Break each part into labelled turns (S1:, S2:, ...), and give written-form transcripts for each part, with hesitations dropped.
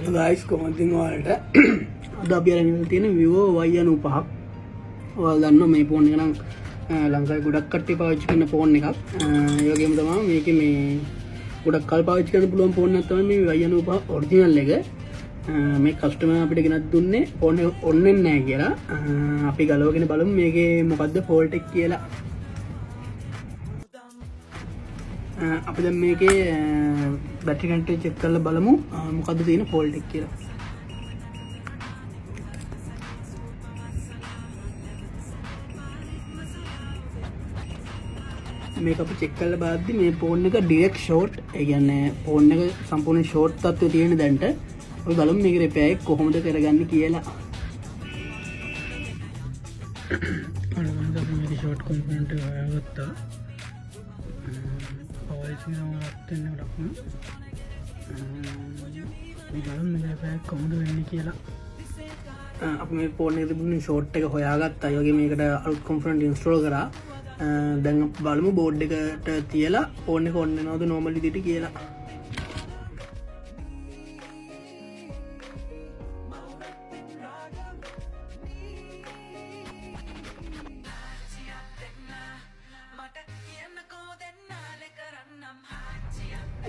S1: Guys කොමතින් වලට අද අපි අරගෙන තියෙන Vivo Y95ක්. ඔයාලා දන්නවා මේ ෆෝන් එක නම් ලංකාවේ ගොඩක් කට්ටිය පාවිච්චි කරන ෆෝන් එකක්. ඒ වගේම තමයි මේකේ මේ ගොඩක් කල් පාවිච්චි කරන්න පුළුවන් ෆෝන් එකක් තමයි මේ Y95 ඔරිජිනල් එක. මේ කස්ටමර් අපිට ගෙනත් දුන්නේ ෆෝන් එක ඔන් වෙන්නේ නැහැ කියලා. අපි ගලවගෙන බලමු මේකේ මොකද්ද ෆෝල්ට් එක කියලා. අපි දැන් මේකේ බැටරි කන්ටෙන්ට් චෙක් කරලා බලමු මොකද්ද තියෙන ෆෝල්ට් එක කියලා. මේක අපි චෙක් කරලා බලද්දි මේ ෆෝන් එක ඩිරෙක්ට් ෂෝට්, ඒ කියන්නේ ෆෝන් එක සම්පූර්ණ ෂෝට් තත්ත්වයේ තියෙන දැන්ට. අපි බලමු මේක රිපෙයාර් එක කොහොමද කරගන්නේ කියලා. අනිවාර්යයෙන්ම අපි මේක ෂෝට් කම්පොනන්ට් එක හොයාගත්තා. කොහොමද වෙන්නේ කියලා අපි මේ ෆෝන් එකේ තිබුණ ෂෝට් එක හොයාගත්තා. ඒ වගේ මේකට අලුත් කොම්පොනන්ට් ඉන්ස්ටෝල් කරා. දැන් අපි බලමු බෝඩ් එකට තියලා ෆෝන් එක ඔන් වෙනවද නෝමල් විදිහට කියලා.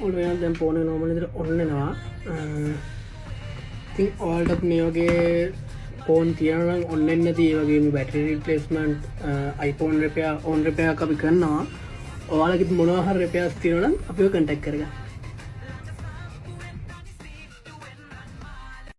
S1: ඔයාලා දැන් ෆෝන් එක නෝමල් විදිහට ඔන් වෙනවා. ඉතින් ඔයාලට මේ වගේ ෆෝන් තියෙනවා නම් ඔන් වෙන්නේ නැති ඒ වගේ මේ battery replacement iPhone repair on repair අපි කරනවා. ඔයාලගෙත් මොනවා හරි රිපෙයාර්ස් තියෙනවා නම් අපිව කන්ටැක්ට් කරගන්න.